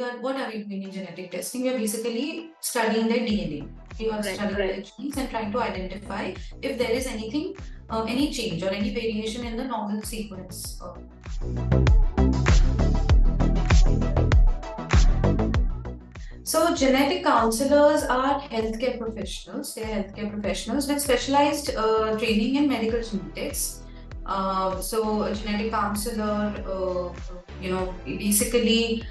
what are we doing in genetic testing? We are basically studying their DNA. We are studying their genes and trying to identify if there is anything, any change or any variation in the normal sequence. So genetic counselors are healthcare professionals. They are healthcare professionals with specialized training in medical genetics. So a genetic counselor, basically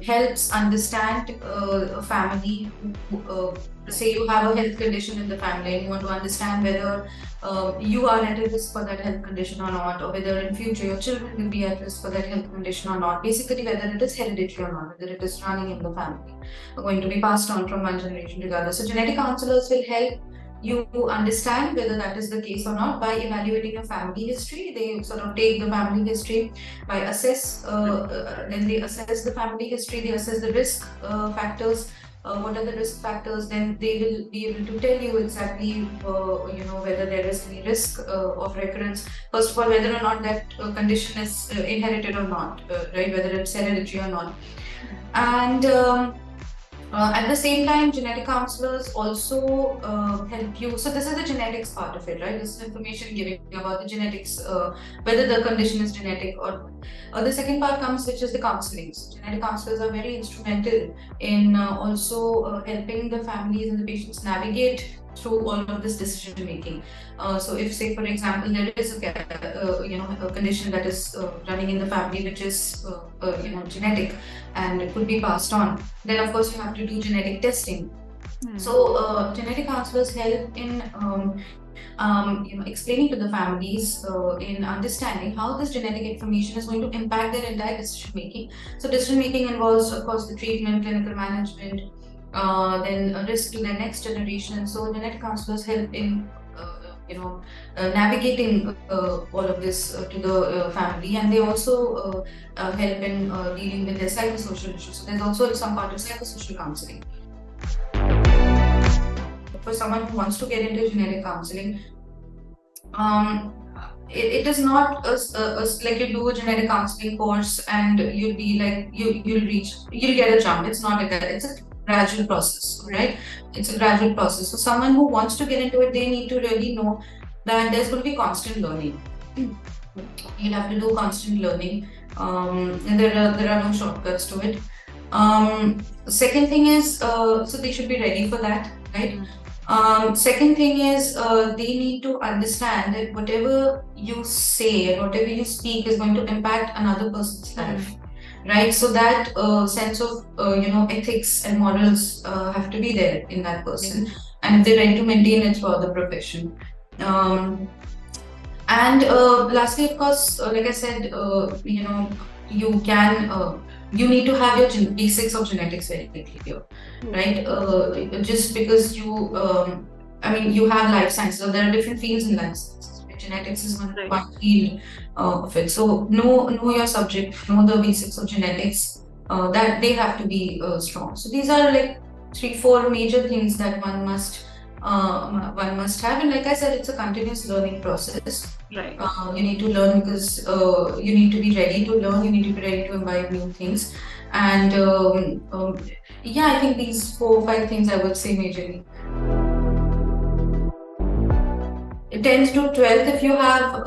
helps understand a family. Say you have a health condition in the family and you want to understand whether you are at a risk for that health condition or not, or whether in future your children will be at risk for that health condition or not. Basically, whether it is hereditary or not, whether it is running in the family, going to be passed on from one generation to the other. So genetic counselors will help you understand whether that is the case or not by evaluating your family history. They sort of take the family history by then they assess the family history, they assess the risk factors. What are the risk factors? Then they will be able to tell you exactly, whether there is any risk of recurrence. First of all, whether or not that condition is inherited or not, right? Whether it's hereditary or not. And at the same time, genetic counselors also help you. So this is the genetics part of it, right? This is information giving about the genetics, whether the condition is genetic or the second part comes, which is the counseling. So genetic counselors are very instrumental in also helping the families and the patients navigate through all of this decision making. So if, say, for example, there is a condition that is running in the family, which is genetic, and it could be passed on, then of course you have to do genetic testing. So genetic counselors help in explaining to the families in understanding how this genetic information is going to impact their entire decision making. So decision making involves, of course, the treatment, clinical management, then a risk to the next generation. So genetic counselors help in navigating all of this to the family, and they also help in dealing with their psychosocial issues. So there's also some part of psychosocial counseling. For someone who wants to get into genetic counseling, it is not like you do a genetic counseling course and you'll be like you'll get a jump. It's not like that. It's a gradual process, right? It's a gradual process. So someone who wants to get into it, they need to really know that there's going to be constant learning. You'll have to do constant learning, and there are no shortcuts to it. Second thing is, so they should be ready for that, right? Second thing is, they need to understand that whatever you say and whatever you speak is going to impact another person's life, right? So that sense of ethics and morals have to be there in that person, and if they're ready to maintain it for the profession. And lastly, of course, like I said, you can. You need to have your basics of genetics very clear, right? Just because you have life sciences, so there are different fields in life sciences. Genetics is one field of it. So know your subject, know the basics of genetics. That they have to be strong. So these are like 3-4 major things that one must have, and like I said, it's a continuous learning process. Right. You need to learn because you need to be ready to learn. You need to be ready to imbibe new things, and I think these 4 or 5 things I would say majorly. 10th to 12th, if you have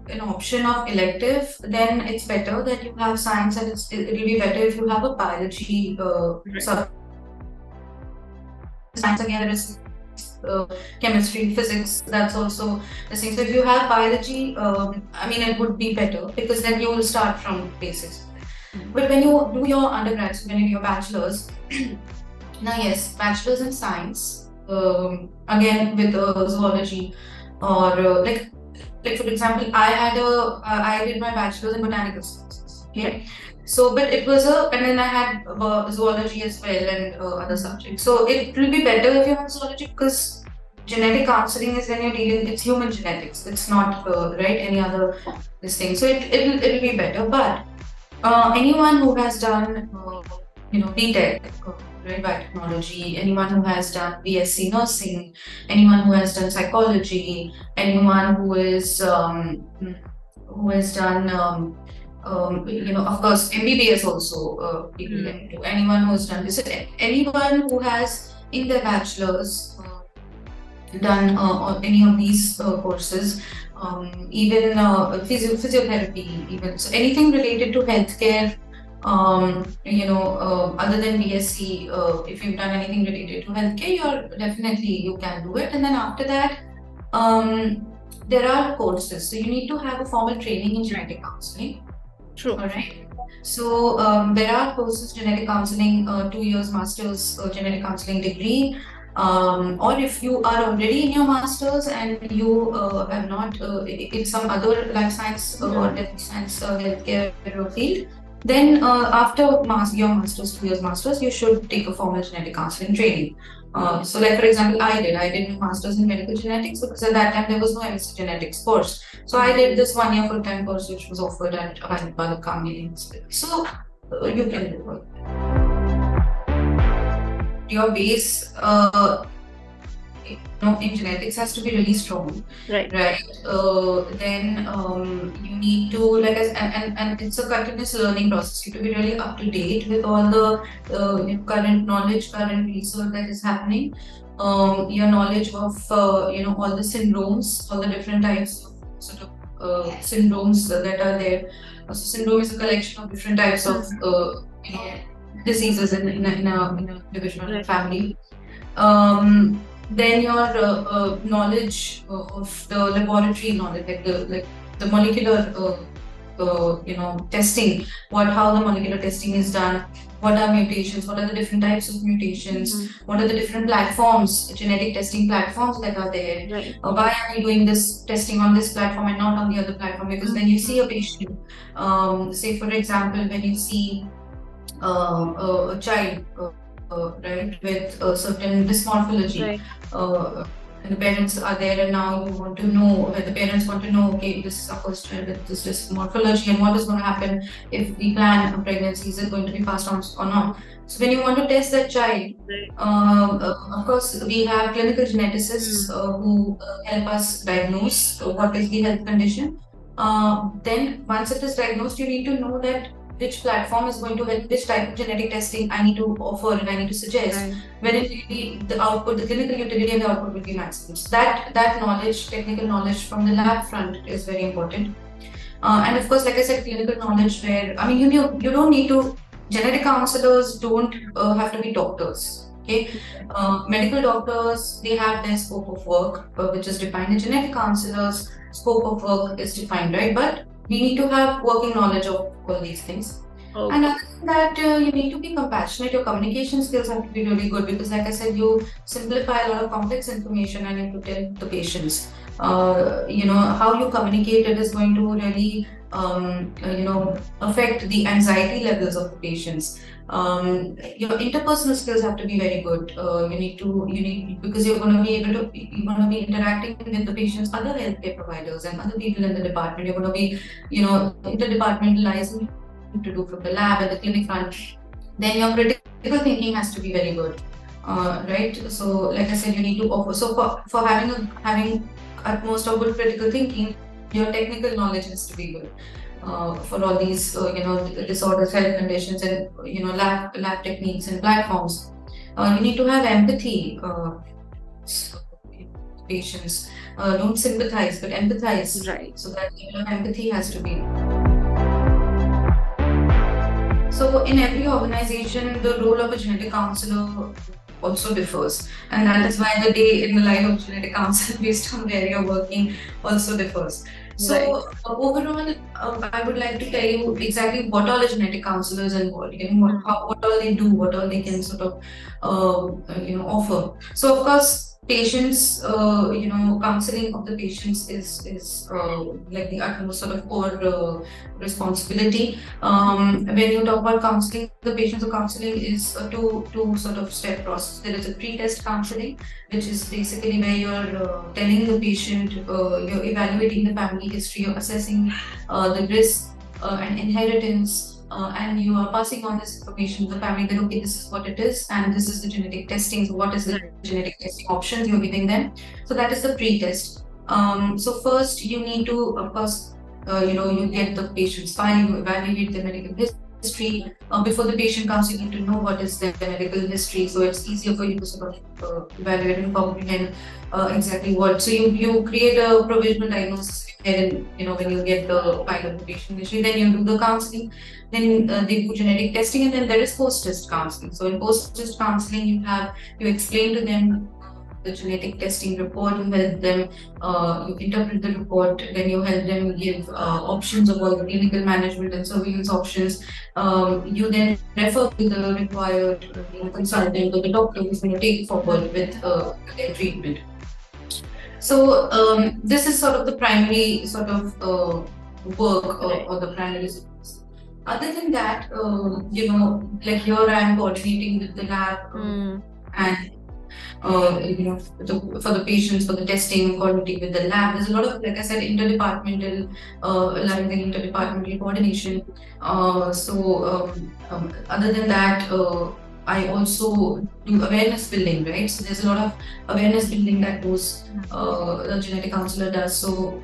an option of elective, then it's better that you have science, and it'll be better if you have a biology science. Again, there is chemistry, physics, that's also the same. So if you have biology, it would be better because then you will start from basics. But when you do your undergrad, so when you do your bachelor's, now yes, bachelor's in science, again with zoology, or like for example, I did my bachelor's in botanical sciences. Okay. So, but it was and then I had zoology as well and other subjects. So it will be better if you have zoology because genetic counseling is when you're dealing, it's human genetics. It's not any other this thing. So it'll be better. But anyone who has done BTech, right, biotechnology, anyone who has done BSc nursing, anyone who has done psychology, anyone who has done of course, MBBS also people can do. Anyone who's done this, anyone who has in their bachelor's done any of these courses, even physiotherapy, even so anything related to healthcare. Other than BSc, if you've done anything related to healthcare, you can do it. And then after that, there are courses. So you need to have a formal training in genetic counseling. True. All right. So there are courses, genetic counseling, 2 years master's genetic counseling degree. Or if you are already in your master's and you have not in some other life science or health science healthcare field, then after your master's, 2 years master's, you should take a formal genetic counseling training. So like for example, I did my master's in medical genetics because at that time there was no MSc genetics course. So I did this 1 year full-time course which was offered at Balakami. So you can do it. Your base in genetics has to be really strong, right? Then you need to, like, and it's a continuous learning process. You have to be really up to date with all the current knowledge, current research that is happening. Your knowledge of all the syndromes, all the different types of sort of syndromes that are there. So syndrome is a collection of different types of diseases in a division or family. Then your knowledge of the laboratory knowledge, like the molecular testing, how the molecular testing is done, what are mutations, what are the different types of mutations, what are the different platforms, genetic testing platforms that are there. Why are we doing this testing on this platform and not on the other platform? Because when you see a patient, say for example, when you see a child, right, with a certain dysmorphology, and the parents are there, and now you want to know, the parents want to know, okay, this is our first child with this dysmorphology, and what is going to happen if we plan a pregnancy? Is it going to be passed on or not? So when you want to test that child, of course, we have clinical geneticists who help us diagnose what is the health condition. Then once it is diagnosed, you need to know that which platform is going to help, which type of genetic testing I need to offer and I need to suggest, when it will be the output, the clinical utility and the output will be maximum. So that knowledge, technical knowledge from the lab front is very important. And of course, like I said, clinical knowledge where, I mean, you don't need to, genetic counselors don't have to be doctors. Okay, medical doctors, they have their scope of work, which is defined. The genetic counselors' scope of work is defined, right? But we need to have working knowledge of all these things. And other than that, you need to be compassionate. Your communication skills have to be really good because, like I said, you simplify a lot of complex information and you tell the patients. How you communicate it is going to really, affect the anxiety levels of the patients. Your interpersonal skills have to be very good. You need because you're going to be interacting with the patient's other healthcare providers and other people in the department. You're going to be, interdepartmentalizing to do from the lab and the clinic front. Then your critical thinking has to be very good, right? So, like I said, you need to offer. So, for having utmost of good critical thinking, your technical knowledge has to be good. For all these, disorders, health conditions, and lab techniques and platforms, you need to have empathy. Patients don't sympathize, but empathize. Right. So that empathy has to be. So in every organization, the role of a genetic counselor also differs, and that is why the day in the life of genetic counselor based on where you're working also differs. So overall, I would like to tell you exactly what all the genetic counselors involved, what all they do, what all they can sort of offer. So of course, patients, counseling of the patients is like the utmost sort of core responsibility. When you talk about counseling the patients, so counseling is a two sort of step process. There is a pre-test counseling, which is basically where you're telling the patient, you're evaluating the family history, you're assessing the risk and inheritance. And you are passing on this information to the family that, okay, this is what it is, and this is the genetic testing. So what is the genetic testing options you're giving them? So that is the pre-test. So first you need to, of course, you get the patient's file, you evaluate their medical history. Before the patient comes, you need to know what is their medical history, so it's easier for you to sort of evaluate and comprehend exactly what. So you create a provisional diagnosis, and when you get the file of the patient history, then you do the counseling. Then they do genetic testing, and then there is post-test counseling. So in post-test counseling, you explain to them the genetic testing report, you help them, you interpret the report, then you help them give options of all the clinical management and surveillance options. You then refer to the required consultant or the doctor who's going to take forward with their treatment. So this is sort of the primary sort of work or the primary service. Other than that, like here I'm coordinating with the lab and for the patients, for the testing, coordinating with the lab. There's a lot of, like I said, interdepartmental, allowing the interdepartmental coordination. Other than that, I also do awareness building, right? So there's a lot of awareness building that goes, the genetic counselor does. So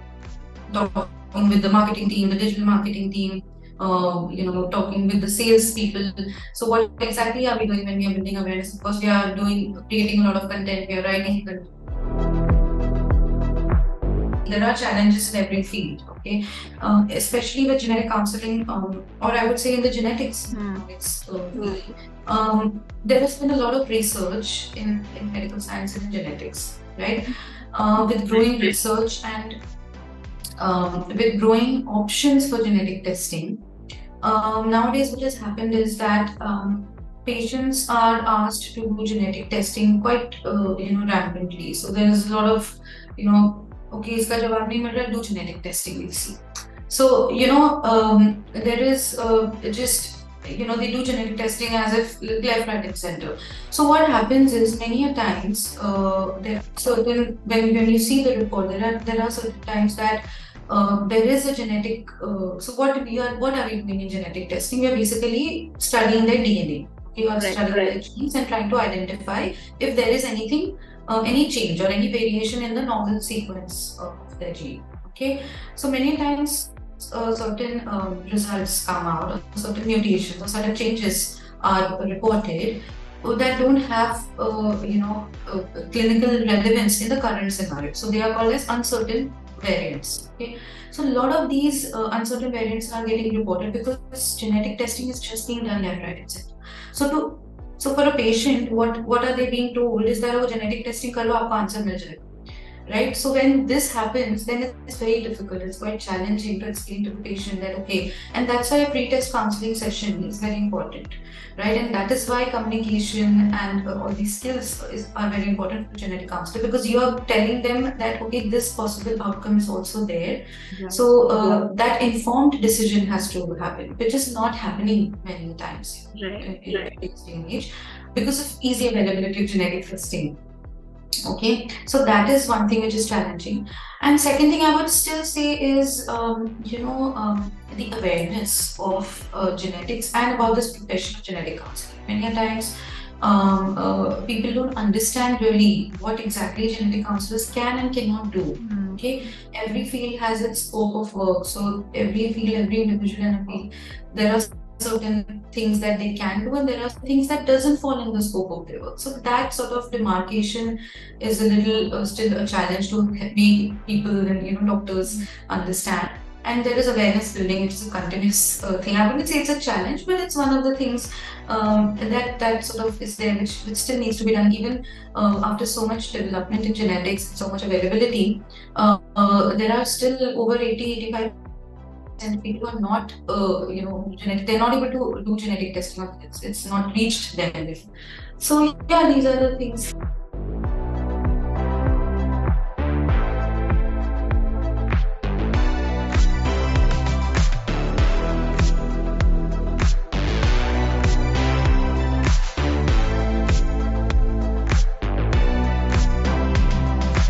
talking with the marketing team, the digital marketing team, talking with the sales people. So what exactly are we doing when we are building awareness? Of course, we are creating a lot of content, we are writing content. There are challenges in every field, okay? Especially with genetic counseling, or I would say in the genetics. There has been a lot of research in medical science and genetics, right? With growing research and with growing options for genetic testing, nowadays what has happened is that patients are asked to do genetic testing quite rampantly. So there is a lot of okay, iska jawab nahi mil raha, do genetic testing, we'll see. So there is just they do genetic testing as if left, right, and center. So what happens is many a times there are certain when you see the report, there are certain times that there is a genetic. So what are we doing in genetic testing? We are basically studying their DNA. Okay, or studying their genes and trying to identify if there is anything, any change or any variation in the normal sequence of their gene. Okay, so many times certain results come out, or certain mutations or certain changes are reported that don't have clinical relevance in the current scenario. So they are called as uncertain variants. Okay, so a lot of these uncertain variants are getting reported because genetic testing is just being done left, right, and center. So for a patient, what are they being told is that genetic testing kar lo, aapko answer mil jayega. Right? So when this happens, then it's very difficult. It's quite challenging to explain to the patient that, okay, and that's why a pre-test counseling session is very important, right? And that is why communication and all these skills are very important for genetic counselor, because you are telling them that, okay, this possible outcome is also there. So that informed decision has to happen, which is not happening many times in this day and age because of easy availability of genetic testing. Okay, so that is one thing which is challenging. And second thing I would still say is, the awareness of genetics and about this profession of genetic counseling. Many times, people don't understand really what exactly genetic counselors can and cannot do. Okay, every field has its scope of work. So every field, every individual in a field, there are certain things that they can do and there are things that doesn't fall in the scope of their work. So that sort of demarcation is a little still a challenge to make people and doctors understand. And there is awareness building, which is a continuous thing. I wouldn't say it's a challenge, but it's one of the things that sort of is there, which still needs to be done even after so much development in genetics, so much availability. There are still over 80-85 and people are not, they're not able to do genetic testing. It's not reached them. So yeah, these are the things.